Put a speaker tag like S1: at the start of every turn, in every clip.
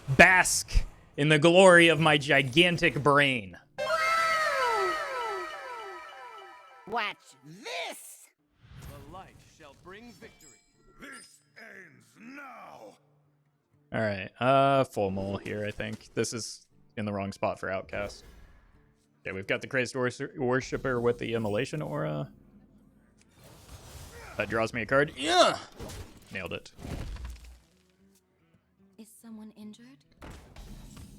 S1: bask in the glory of my gigantic brain.
S2: Watch this!
S3: The light shall bring victory.
S4: This ends now.
S1: All right, full mole here, I think. This is in the wrong spot for Outcast. Okay, we've got the Crazed Worshipper with the Immolation Aura. That draws me a card. Yeah! Nailed it.
S5: Is someone injured?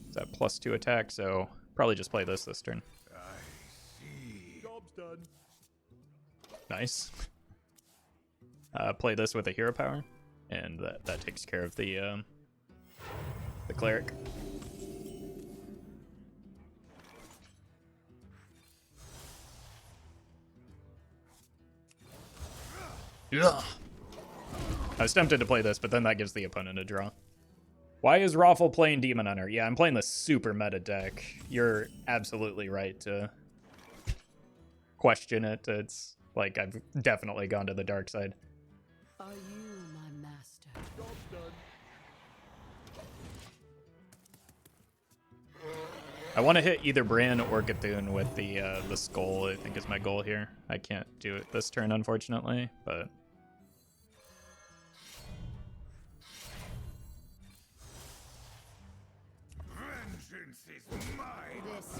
S1: It's at +2 attack, so probably just play this turn.
S4: I see.
S3: Job's done.
S1: Nice. Play this with a hero power, and that takes care of the cleric. Yeah. I was tempted to play this, but then that gives the opponent a draw. Why is Roffle playing Demon Hunter? Yeah, I'm playing the super meta deck. You're absolutely right to question it. It's like I've definitely gone to the dark side.
S5: Are you my master?
S3: Job's done.
S1: I want to hit either Brann or Cthulhu with the skull, I think is my goal here. I can't do it this turn, unfortunately, but...
S4: Vengeance is mine.
S5: This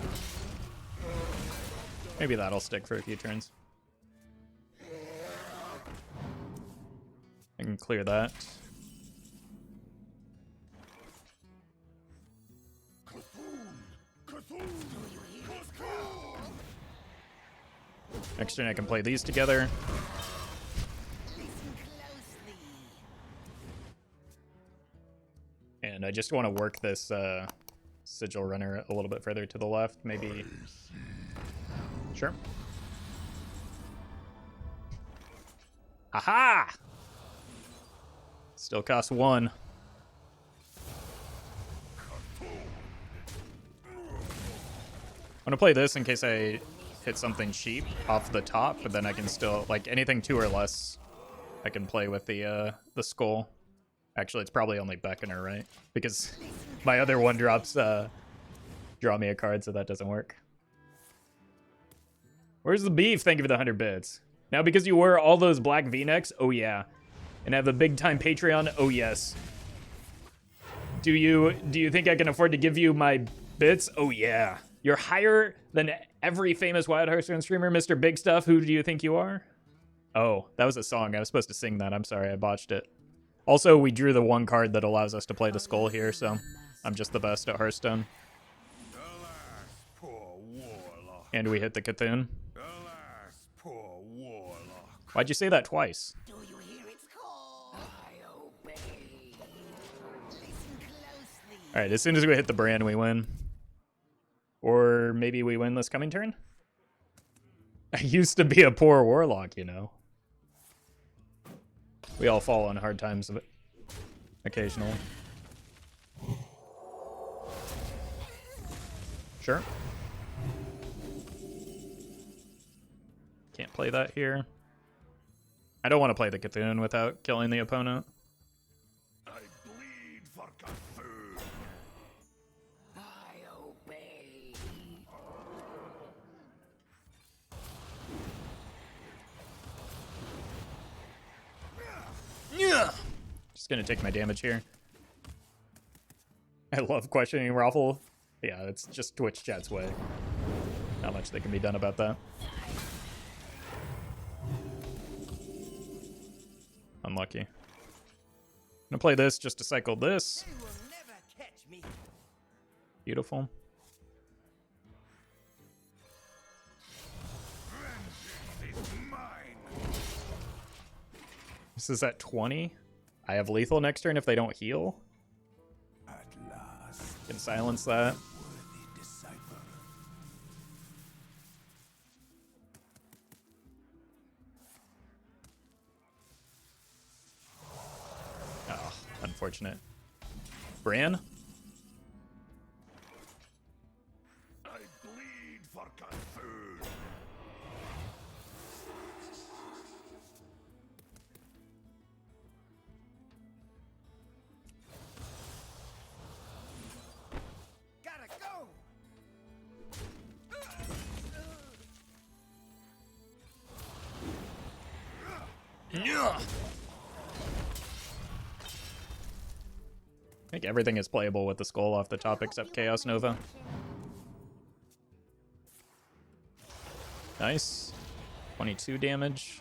S1: maybe that'll stick for a few turns. I can clear that. Next turn I can play these together. And I just want to work this Sigil runner a little bit further to the left, maybe. Sure. Aha! Still costs 1. I'm gonna play this in case I hit something cheap off the top, but then I can still, like, anything 2 or less, I can play with the skull. Actually, it's probably only Beckoner, right? Because my other 1-drops draw me a card, so that doesn't work. Where's the beef? Thank you for the 100 bits. Now, because you wear all those black V-necks? Oh, yeah. And have a big-time Patreon? Oh, yes. Do you think I can afford to give you my bits? Oh, yeah. You're higher than every famous Wild Hearthstone streamer, Mr. Big Stuff. Who do you think you are? Oh, that was a song. I was supposed to sing that. I'm sorry, I botched it. Also, we drew the 1 card that allows us to play the skull here, so I'm just the best at Hearthstone.
S4: Alas, poor warlock.
S1: And we hit the Cthulhu.
S4: Alas, poor warlock.
S1: Why'd you say that twice?
S2: Do you hear its call? I obey. Listen closely.
S1: Alright, as soon as we hit the Brann, we win. Or maybe we win this coming turn? I used to be a poor warlock, you know. We all fall on hard times occasionally. Sure. Can't play that here. I don't want to play the Cthulhu without killing the opponent.
S4: I bleed for Cthulhu.
S2: I obey.
S1: Yeah. Just gonna take my damage here. I love questioning Roffle. Yeah, it's just Twitch chat's way. Not much that can be done about that. Unlucky. I'm gonna play this just to cycle this.
S2: You will never catch me.
S1: Beautiful.
S4: Vengeance is mine.
S1: This is at 20. I have lethal next turn if they don't heal.
S4: At last,
S1: Can silence that.
S4: worthy disciple.
S1: Oh, unfortunate. Brann?
S4: I bleed for Cthulhu.
S1: Yeah. I think everything is playable with the skull off the top except Chaos Nova. Nice. 22 damage.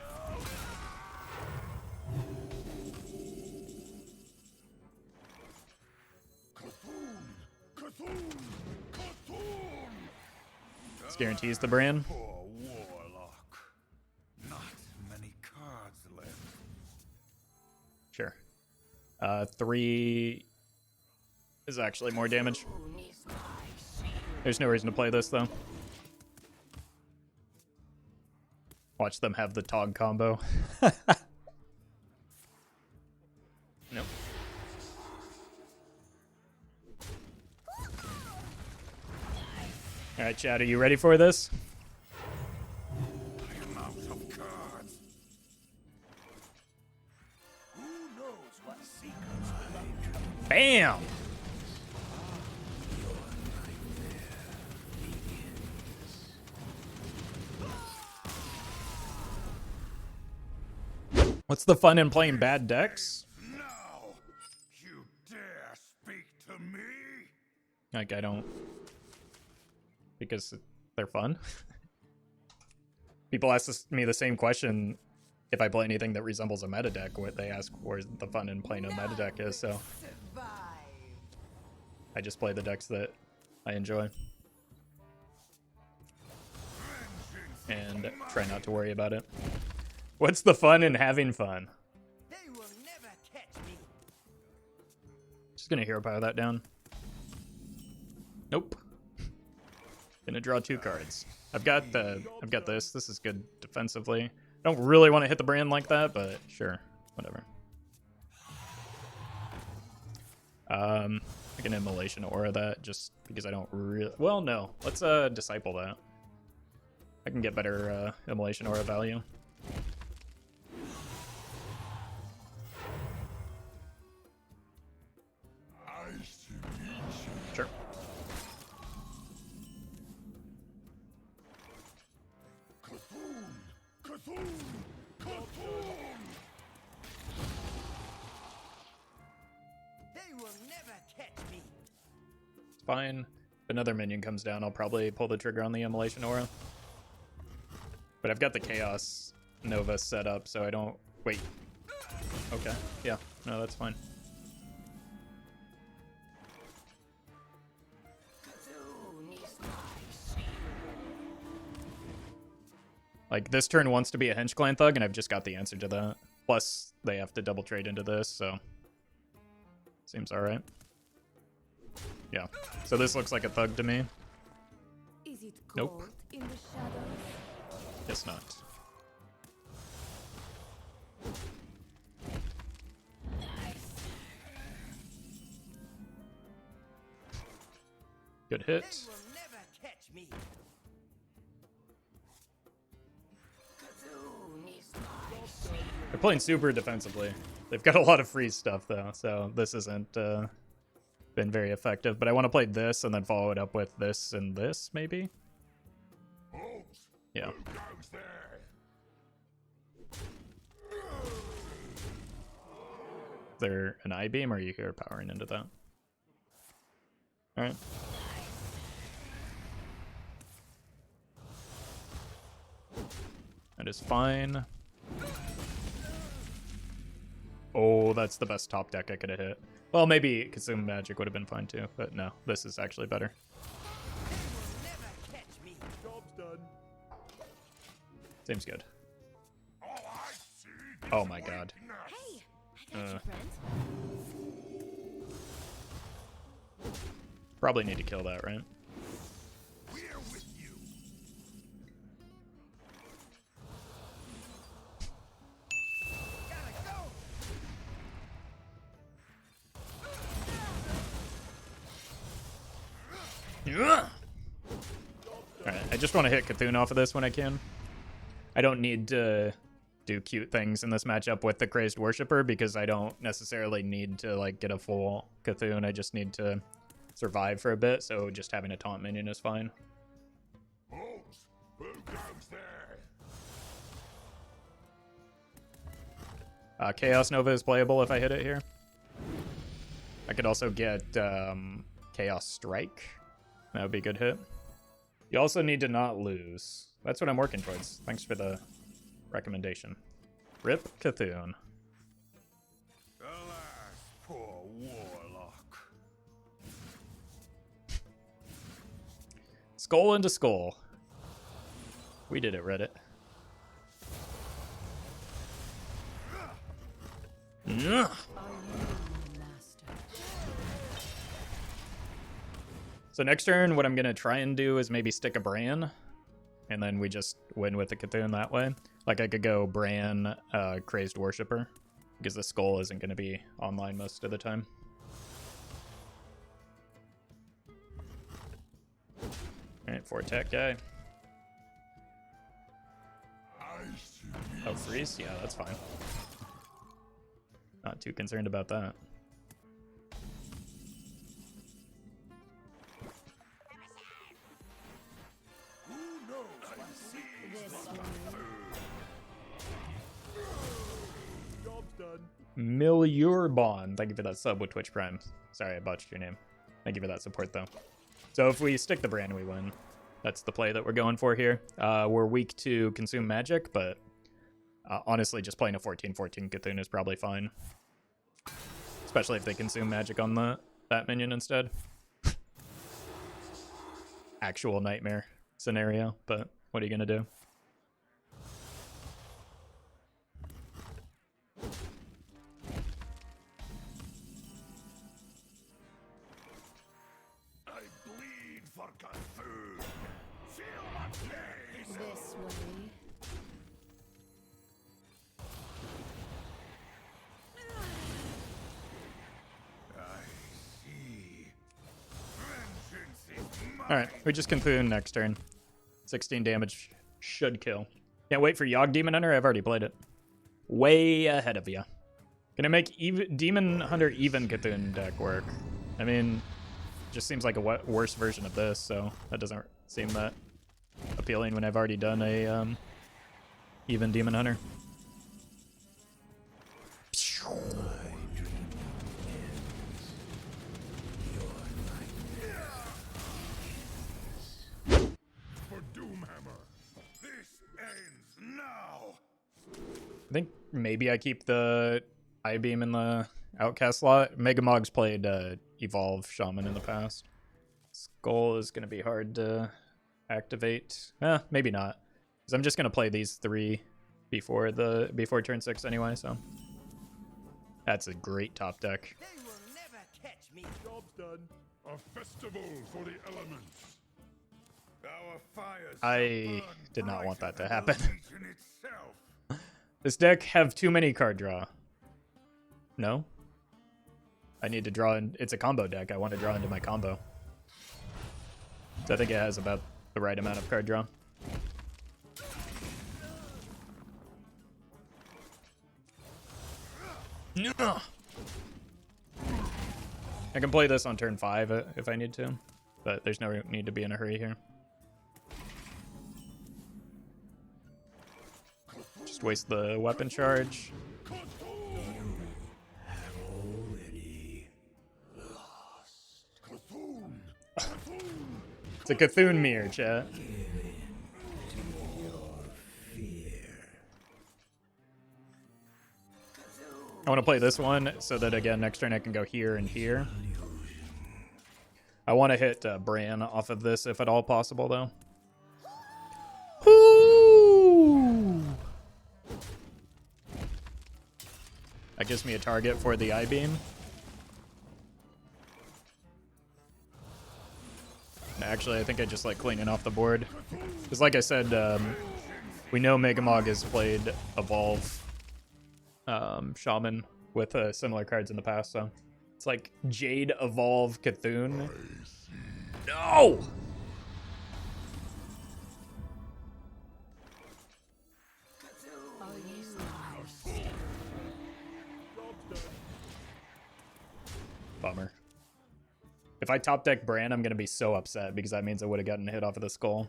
S1: This guarantees the Brann.
S4: Poor warlock. Not many cards left.
S1: Sure. 3 is actually more damage. There's no reason to play this, though. Watch them have the Tog combo. Nope. Alright, Chad, are you ready for this?
S4: I am out of cards. Who knows what secrets lie?
S1: Bam! What's the fun in playing bad decks?
S4: Now, you dare speak to me?
S1: Like, I don't... Because they're fun. People ask me the same question if I play anything that resembles a meta deck. What they ask where the fun in playing a meta deck is, so... I just play the decks that I enjoy. And try not to worry about it. What's the fun in having fun?
S2: They will never catch me.
S1: Just gonna hero power that down. Nope. Gonna draw 2 cards. I've got this. This is good defensively. I don't really want to hit the Brann like that, but sure, whatever. I can Immolation Aura that just because I don't really. Well, no. Let's disciple that. I can get better Immolation Aura value. Sure.
S2: They will never catch me.
S1: It's fine. If another minion comes down, I'll probably pull the trigger on the Immolation Aura. But I've got the Chaos Nova set up, so I don't... Wait. Okay. Yeah. No, that's fine. Like, this turn wants to be a Hench Clan Thug, and I've just got the answer to that. Plus, they have to double trade into this, so... Seems alright. Yeah. So this looks like a Thug to me.
S5: Is it
S1: Nope.
S5: cold in the shadows?
S1: Guess not. Good
S2: They
S1: hit.
S2: will never catch me.
S1: They're playing super defensively. They've got a lot of free stuff, though, so this isn't been very effective. But I want to play this and then follow it up with this and this, maybe? Yeah.
S4: Goes there.
S1: Is there an I-beam, or are you here powering into that? Alright. That is fine. Oh, that's the best top deck I could have hit. Well, maybe Consume Magic would have been fine too, but no, this is actually better.
S2: Never catch me.
S3: Job's done.
S1: Seems good.
S4: All I see is
S1: Oh my god.
S5: Hey, I got you, friend.
S1: Probably need to kill that, right?
S4: We're with you.
S2: Gotta go.
S1: Alright, I just want to hit Cthulhu off of this when I can. I don't need to do cute things in this matchup with the Crazed Worshipper because I don't necessarily need to like get a full Cthulhu. I just need to survive for a bit, so just having a taunt minion is fine.
S4: Holmes, who goes there?
S1: Chaos Nova is playable if I hit it here. I could also get Chaos Strike. That would be a good hit. You also need to not lose. That's what I'm working towards. Thanks for the recommendation. Rip Cthulhu.
S4: Alas, poor warlock.
S1: Skull into skull. We did it, Reddit. Yeah. So next turn, what I'm going to try and do is maybe stick a Brann, and then we just win with the Cthulhu that way. Like I could go Brann, Crazed Worshipper, because the skull isn't going to be online most of the time. Alright, 4-tech guy. Oh, freeze? Yeah, that's fine. Not too concerned about that. Milurbon, thank you for that sub with Twitch Prime. Sorry, I botched your name. Thank you for that support, though. So if we stick the Brann, we win. That's the play that we're going for here. We're weak to consume magic, but honestly, just playing a 14/14 Cthulhu is probably fine. Especially if they consume magic on that minion instead. Actual nightmare scenario, but what are you gonna do?
S4: I bleed for Cthulhu. Feel my pain.
S5: This way.
S4: I see. Vengeance is mine.
S1: Alright, we just Cthulhu next turn. 16 damage should kill. Can't wait for Yogg Demon Hunter. I've already played it. Way ahead of you. Gonna make Demon Hunter even Cthulhu deck work. I mean, just seems like a worse version of this, so that doesn't seem that appealing when I've already done a even Demon Hunter.
S4: For Doomhammer. This ends now.
S1: I think maybe I keep the I-Beam in the Outcast slot. Megamog's played Evolve Shaman in the past. Skull is going to be hard to activate. Maybe not. Because I'm just going to play these 3 before turn 6 anyway, so. That's a great top deck.
S3: They will never catch me.
S4: Job's done. A festival for the elements. Our fires
S1: I did not want that to happen.
S4: in itself.
S1: This deck have too many card draw. No? I need to draw in. It's a combo deck. I want to draw into my combo. So I think it has about the right amount of card draw. I can play this on turn 5 if I need to, but there's no need to be in a hurry here. Just waste the weapon charge. It's a Cthulhu mirror, chat. I want to play this one so that, again, next turn I can go here and here. I want to hit Brann off of this if at all possible, though. Ooh! That gives me a target for the I-Beam. Actually, I think I just like cleaning off the board. Because like I said, we know Megamog has played Evolve Shaman with similar cards in the past, so it's like Jade Evolve Cthulhu. No! Bummer. If I top deck Brann, I'm gonna be so upset because that means I would have gotten a hit off of the skull.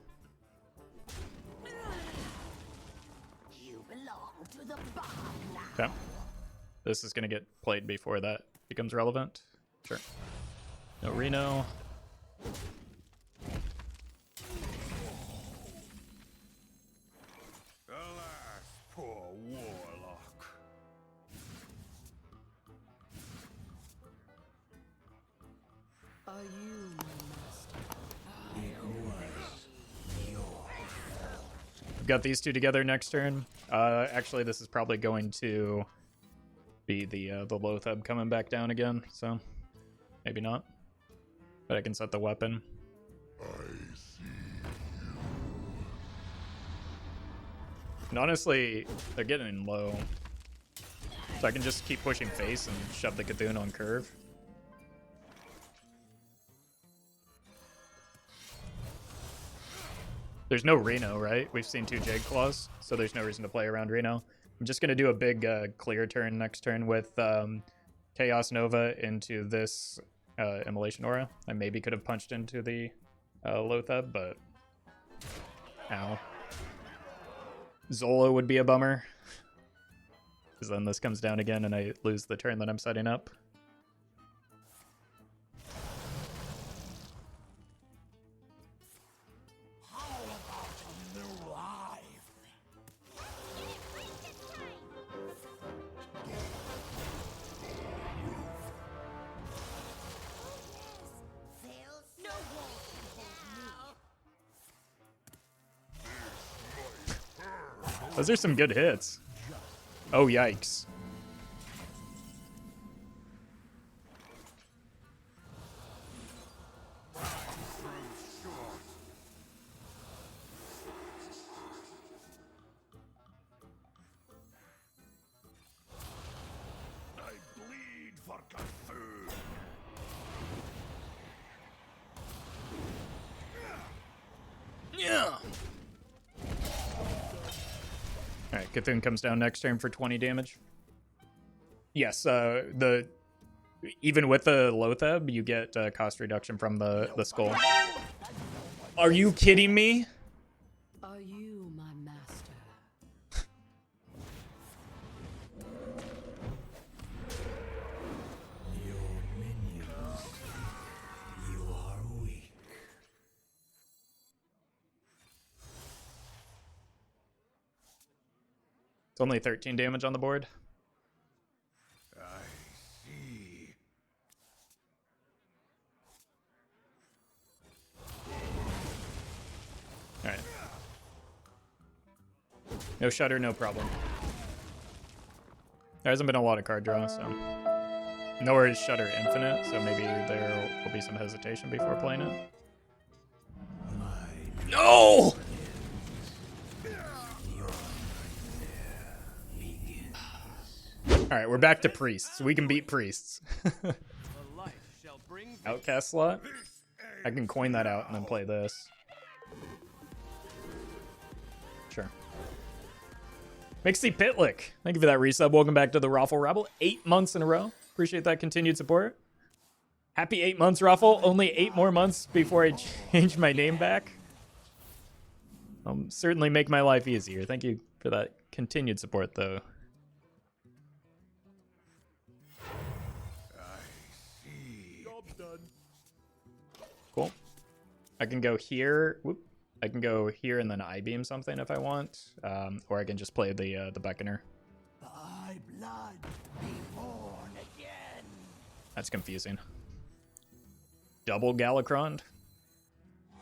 S2: You belong to the bar now.
S1: Okay. this is gonna get played before that becomes relevant. Sure. No Reno.
S4: Alas, poor warlock.
S2: Are you my master?
S1: We've got these two together next turn. Actually, this is probably going to be the Loatheb coming back down again, so maybe not. But I can set the weapon. And honestly, they're getting low. So I can just keep pushing face and shove the Cthulhu on curve. There's no Reno, right? We've seen 2 Jade Claws, so there's no reason to play around Reno. I'm just going to do a big clear turn next turn with Chaos Nova into this Immolation Aura. I maybe could have punched into the Loatheb, but... Ow. Zola would be a bummer. Because then this comes down again and I lose the turn that I'm setting up. Those are some good hits. Oh, yikes.
S4: I bleed for Cthulhu.
S1: Yeah. Alright, Cthulhu comes down next turn for 20 damage. Yes, even with the Loatheb, you get cost reduction from the skull. Are you kidding me?
S2: Are you my master?
S1: It's only 13 damage on the board.
S4: I see.
S1: Alright. No Shudder, no problem. There hasn't been a lot of card draw, so... Nor is Shudder infinite, so maybe there will be some hesitation before playing it. No! Alright, we're back to priests. We can beat priests. Outcast slot? I can coin that out and then play this. Sure. Mixie Pitlick, thank you for that resub. Welcome back to the Roffle Rabble. 8 months in a row. Appreciate that continued support. Happy 8 months, Roffle. Only 8 more months before I change my name back. I'll certainly make my life easier. Thank you for that continued support, though. Cool. I can go here. Whoop. I can go here and then I-beam something if I want, or I can just play the Beckoner.
S3: Thy blood be born again.
S1: That's confusing. Double Galacrond.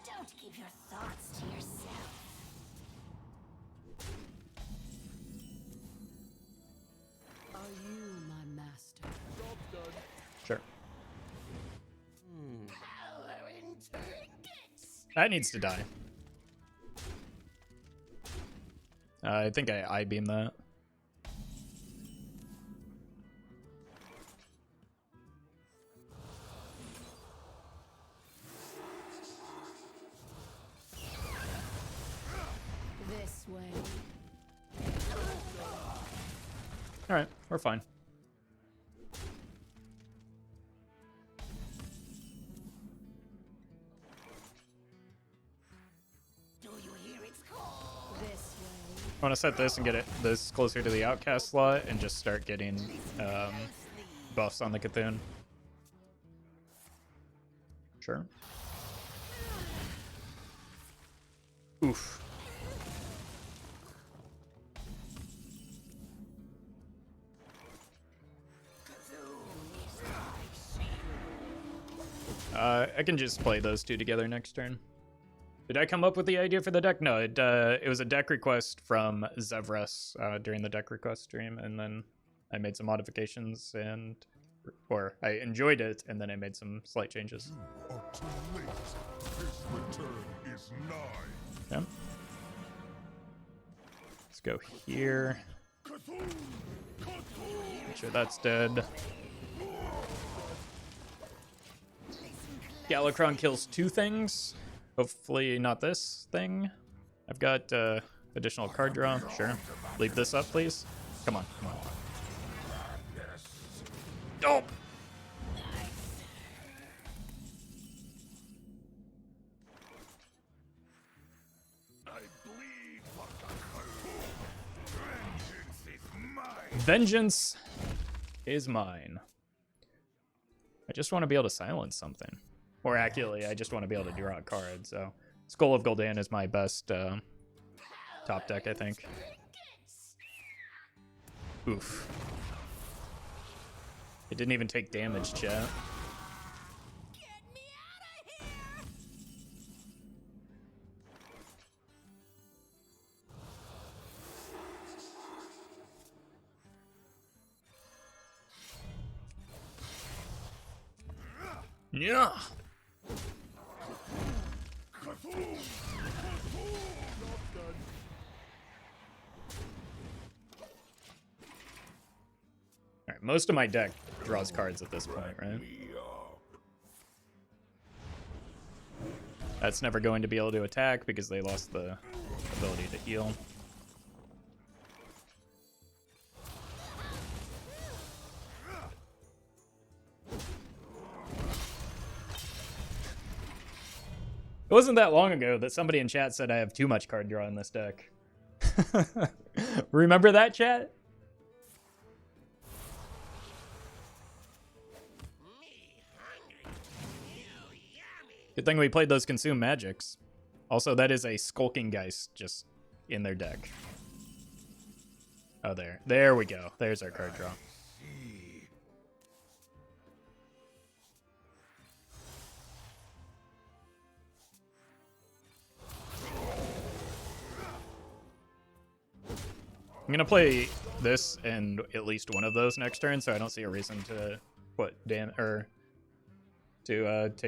S2: Don't keep your thoughts to yourself. Are you my master?
S1: Sure.
S2: Power in trinkets.
S1: That needs to die. I think I I-beam that.
S2: This way.
S1: Alright, we're fine.
S2: Do you hear its call? This way.
S1: want to set this and get this closer to the outcast slot and just start getting buffs on the C'Thun. Sure. Oof. I can just play those two together next turn. Did I come up with the idea for the deck? No, it was a deck request from Zevras during the deck request stream, and then I made some modifications or I enjoyed it, and then I made some slight changes.
S4: You are too late. His return is nigh.
S1: Okay. Let's go here. Make sure that's dead. Galakron kills two things. Hopefully not this thing. I've got additional card draw. Sure. Leave this up, please. Come on, come on. Oh! Vengeance is mine. I just want to be able to silence something. Or accurately, I just want to be able to draw a card. So, Skull of Gul'dan is my best top deck, I think. Oof. It didn't even take damage, chat. Yeah. Alright, most of my deck draws cards at this point, right? That's never going to be able to attack because they lost the ability to heal. It wasn't that long ago that somebody in chat said I have too much card draw in this deck. Remember that, chat? Good thing we played those Consume Magics. Also, that is a Skulking Geist just in their deck. Oh, there. There we go. There's our card draw. I'm gonna play this and at least one of those next turn, so I don't see a reason to put take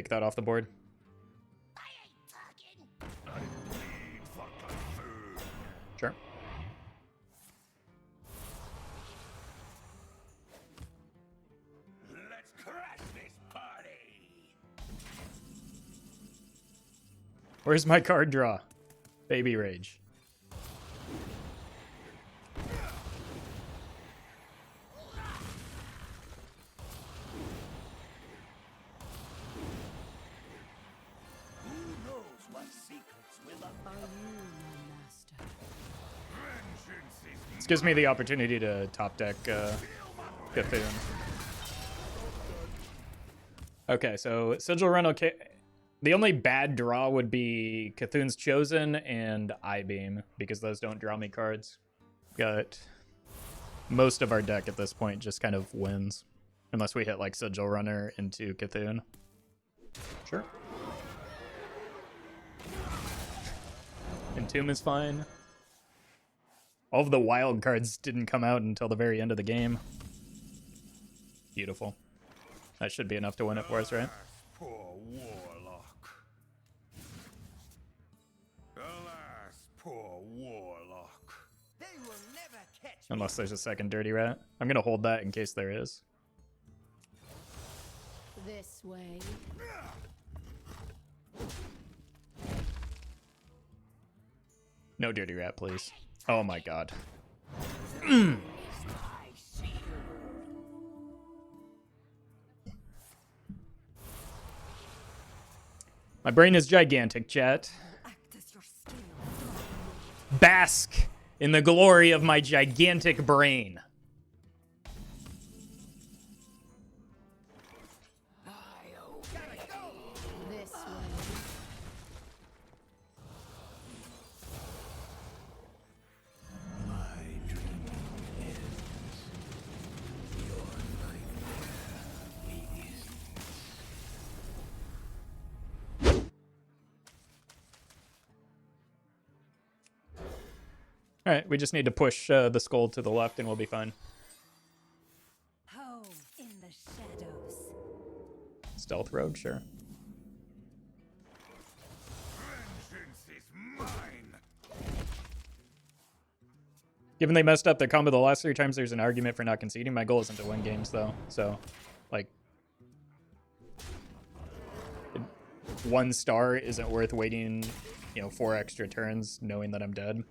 S1: that off the board. Sure.
S3: Let's crash this party.
S1: Where's my card draw? Baby Rage. This gives me the opportunity to top deck C'Thun. Okay, so Sigil run okay. The only bad draw would be C'Thun's Chosen and I-Beam, because those don't draw me cards. Got most of our deck at this point just kind of wins. Unless we hit like Sigil Runner into C'Thun. Sure. Entomb is fine. All of the wild cards didn't come out until the very end of the game. Beautiful. That should be enough to win it for us, right?
S4: Poor warlock. Alas, poor warlock.
S3: They will never catch me.
S1: Unless there's a second Dirty Rat. I'm gonna hold that in case there is.
S5: This way.
S1: No Dirty Rat, please. Oh my god. My brain is gigantic, chat.
S5: Act as your skill.
S1: Bask in the glory of my gigantic brain.
S5: This way.
S1: All right, we just need to push the skull to the left and we'll be fine.
S5: Home in the shadows.
S1: Stealth rogue, sure.
S4: Vengeance is mine.
S1: Given they messed up their combo the last 3 times, there's an argument for not conceding. My goal isn't to win games, though. So, like, 1 star isn't worth waiting, 4 extra turns knowing that I'm dead.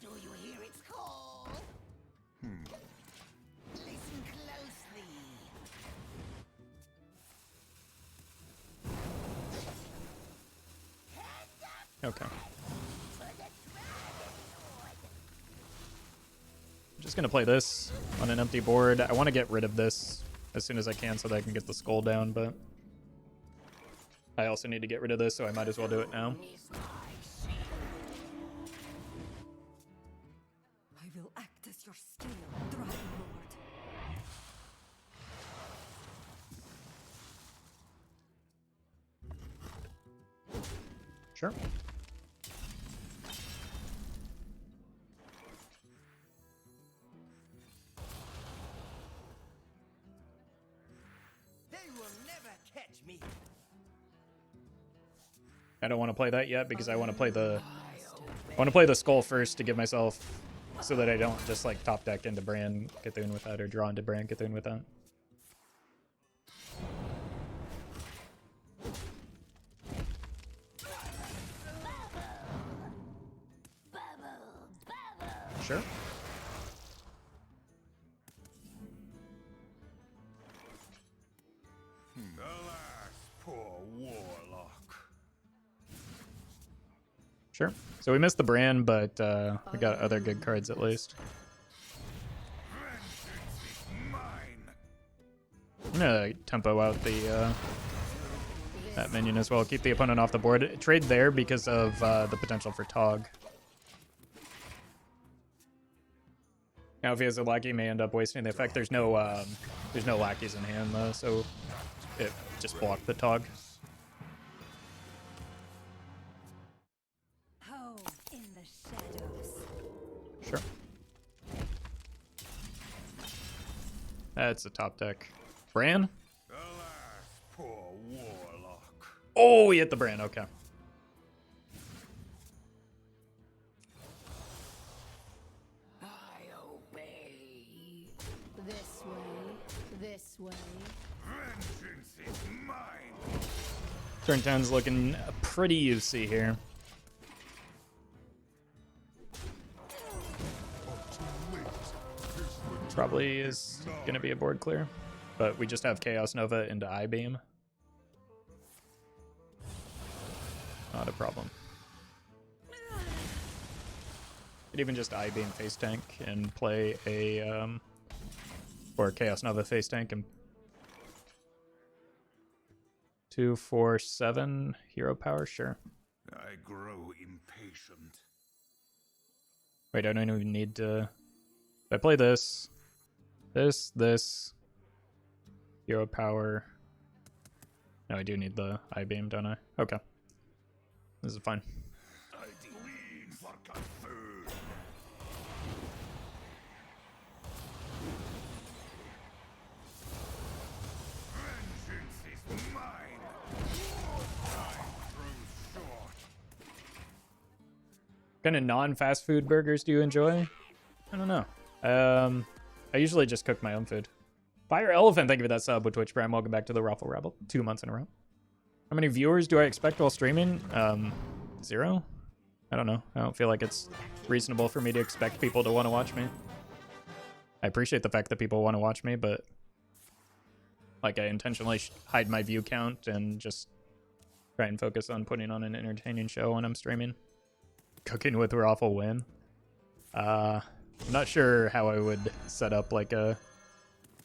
S2: Do you hear its call? Listen closely.
S1: Okay. I'm just going to play this on an empty board. I want to get rid of this as soon as I can so that I can get the skull down, but I also need to get rid of this, so I might as well do it now.
S5: I will act as your scale, Dragon Lord.
S1: Sure.
S3: They will never catch me.
S1: I don't want to play that yet because I want to play the skull first to give myself so that I don't just like top deck into Brann Cthulhu with that or draw into Brann Cthulhu with that. Sure.
S4: Alas, poor warlock.
S1: Sure. So we missed the Brann, but we got other good cards at least.
S4: Vengeance is mine.
S1: I'm gonna tempo out the that minion as well. Keep the opponent off the board. Trade there because of the potential for Tog. Now, if he has a lackey, he may end up wasting the effect. There's no lackeys in hand though, so it just blocked the Tog.
S5: Home in the shadows.
S1: Sure. That's a top deck. Brann?
S4: Alas, poor warlock.
S1: Oh, he hit the Brann. Okay.
S2: I obey.
S5: This way. This way.
S4: Vengeance is mine.
S1: Turn 10's looking pretty UC here. Probably is going to be a board clear, but we just have Chaos Nova into I-Beam. Not a problem. Could even just I-Beam face tank and play a or Chaos Nova face tank and 2, 4, 7 hero power, sure.
S4: I grow impatient.
S1: Wait, I don't even need to. If I play this, this, hero power. No, I do need the I-Beam, don't I? Okay. This is fine.
S4: I glean for food. Vengeance is mine. Time grows short.
S1: What kind of non-fast food burgers do you enjoy? I don't know. I usually just cook my own food. Fire Elephant, thank you for that sub with Twitch Prime. Welcome back to the Roffle Rabble. 2 months in a row. How many viewers do I expect while streaming? 0. I don't know. I don't feel like it's reasonable for me to expect people to want to watch me. I appreciate the fact that people want to watch me, but like I intentionally hide my view count and just try and focus on putting on an entertaining show when I'm streaming. Cooking with Roffle win. I'm not sure how I would set up like an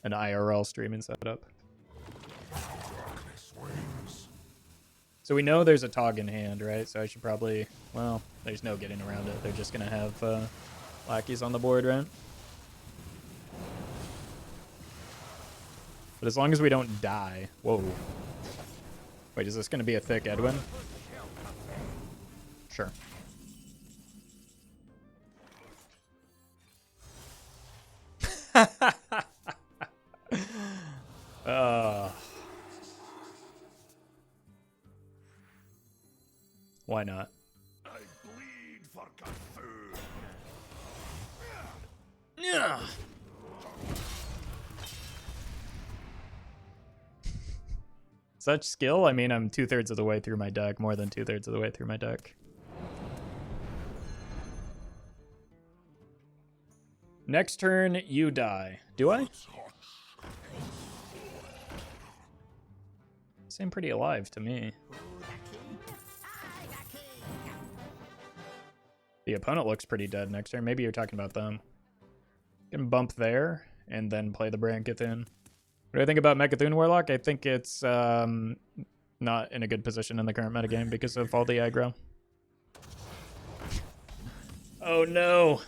S1: IRL streaming setup. So we know there's a Tog in hand, right? So I should probably, well, there's no getting around it. They're just gonna have lackeys on the board, right? But as long as we don't die. Whoa. Wait, is this gonna be a thick Edwin? Sure. Why not?
S4: I bleed for Cthulhu.
S1: Yeah. Such skill? I mean, I'm 2/3 of the way through my deck, more than 2/3 of the way through my deck. Next turn, you die. Do I? Seem pretty alive to me. The opponent looks pretty dead next turn. Maybe you're talking about them. Can bump there and then play the Brann Bronzebeard. What do I think about Mecha'thun Warlock? I think it's not in a good position in the current metagame because of all the aggro. Oh no!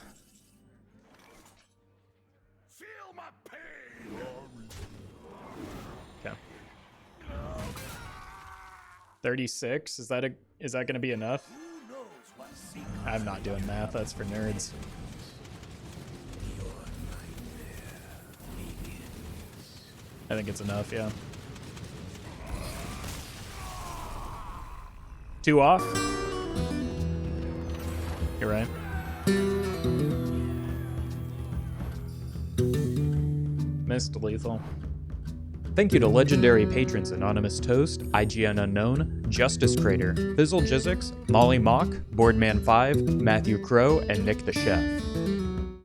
S4: Feel my pain.
S1: Okay. 36. Is that going to be enough? I'm not doing math. That's for nerds. I think it's enough, yeah. 2 off. You're right. Missed lethal. Thank you to legendary patrons Anonymous Toast, IGN Unknown, Justice Crater, Fizzle Jizzix, Molly Mock, Boardman5, Matthew Crow, and Nick the Chef.